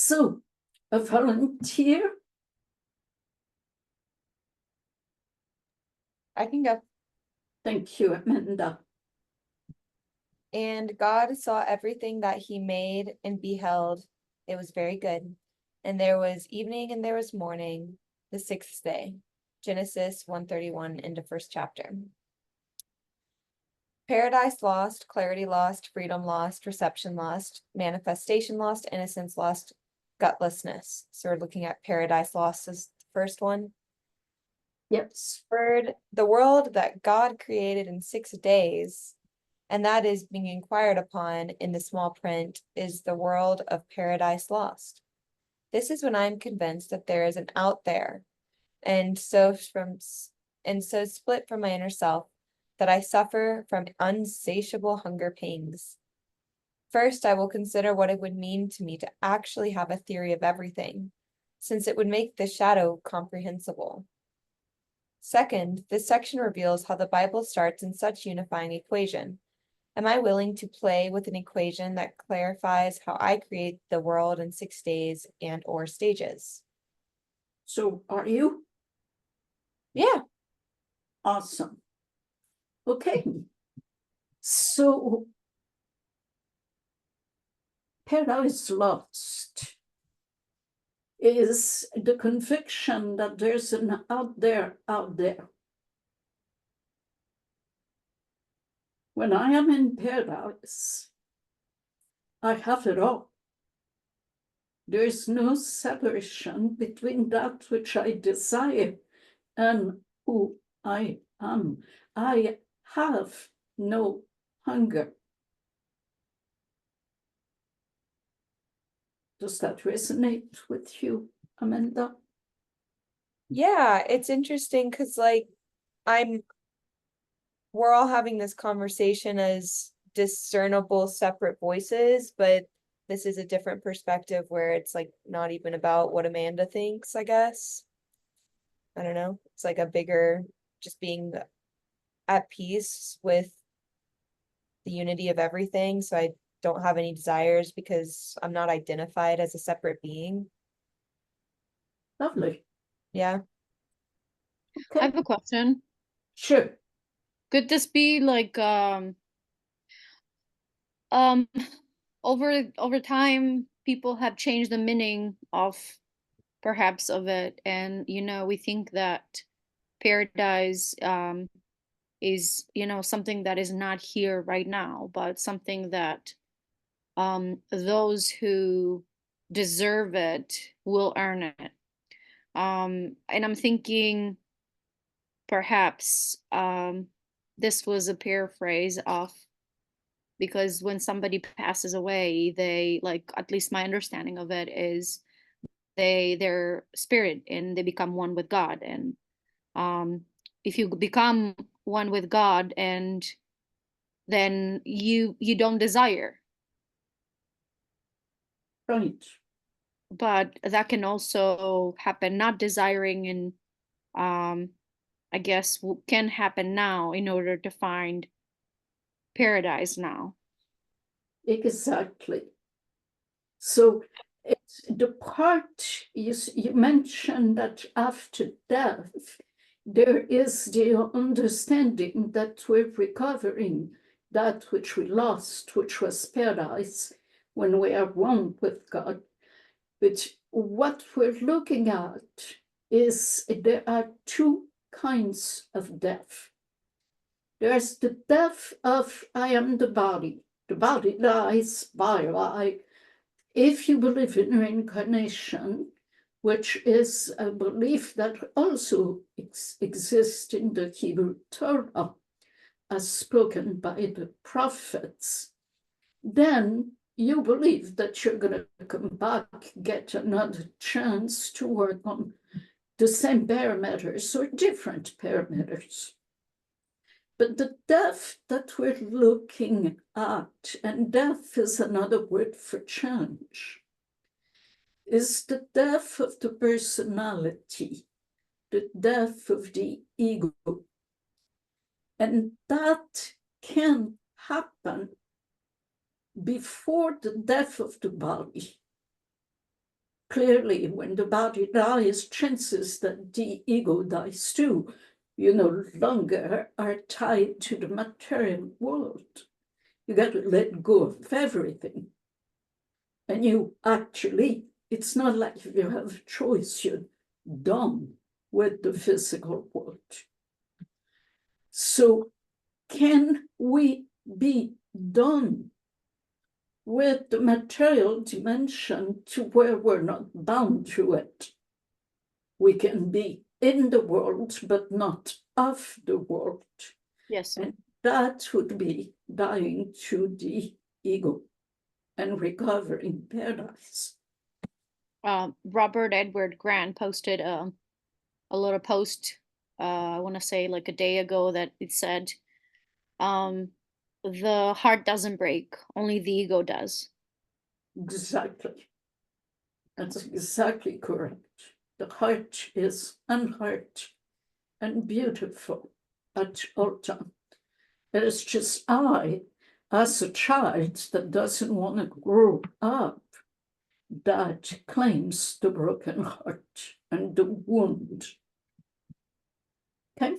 So, a volunteer? I can go. Thank you, Amanda. And God saw everything that he made and beheld, it was very good. And there was evening and there was morning, the sixth day. Genesis 1:31 into first chapter. Paradise lost, clarity lost, freedom lost, reception lost, manifestation lost, innocence lost, gutlessness. So we're looking at paradise lost as the first one. Yes. Third, the world that God created in 6 days, and that is being inquired upon in the small print, is the world of paradise lost. This is when I'm convinced that there is an out there, and so split from my inner self, that I suffer from unsatiable hunger pangs. First, I will consider what it would mean to me to actually have a theory of everything, since it would make the shadow comprehensible. Second, this section reveals how the Bible starts in such unifying equation. Am I willing to play with an equation that clarifies how I create the world in 6 days and or stages? So, are you? Yeah. Awesome. Okay. So, paradise lost is the conviction that there's an out there. When I am in paradise, I have it all. There is no separation between that which I desire and who I am. I have no hunger. Does that resonate with you, Amanda? Yeah, it's interesting because we're all having this conversation as discernible separate voices, but this is a different perspective where it's like not even about what Amanda thinks, I guess. I don't know. It's like a bigger, just being at peace with the unity of everything. So I don't have any desires because I'm not identified as a separate being. Lovely. Yeah. I Okay. have a question. Sure. Could this be like um over time people have changed the meaning of perhaps of it, and we think that paradise is something that is not here right now, but something that those who deserve it will earn it. And I'm thinking perhaps this was a paraphrase of, because when somebody passes away, they, like, at least my understanding of it is, their spirit and they become one with God. And if you become one with God, and then you don't desire. Right. But that can also happen, not desiring, and I guess can happen now in order to find paradise now. Exactly. So it's the part you mentioned that after death, there is the understanding that we're recovering that which we lost, which was paradise, when we are one with God. But what we're looking at is there are two kinds of death. There's the death of I am the body. The body dies, bye-bye. If you believe in reincarnation, which is a belief that also exists in the Hebrew Torah, as spoken by the prophets, then you believe that you're going to come back, get another chance to work on the same parameters or different parameters. But the death that we're looking at, and death is another word for change, is the death of the personality, the death of the ego. And that can happen before the death of the body. clearly, when the body dies, chances that the ego dies too. You no longer are tied to the material world. You got to let go of everything. And you actually, it's not like you have a choice, you're done with the physical world. So can we be done with the material dimension to where we're not bound to it? We can be in the world, but not of the world. Yes. And that would be dying to the ego and recovering paradise. Robert Edward Grant posted a little post, I want to say like a day ago, that it said, the heart doesn't break, only the ego does. Exactly. That's exactly correct. The heart is unhurt and beautiful at all times. It is just I, as a child that doesn't want to grow up, that claims the broken heart and the wound. Okay?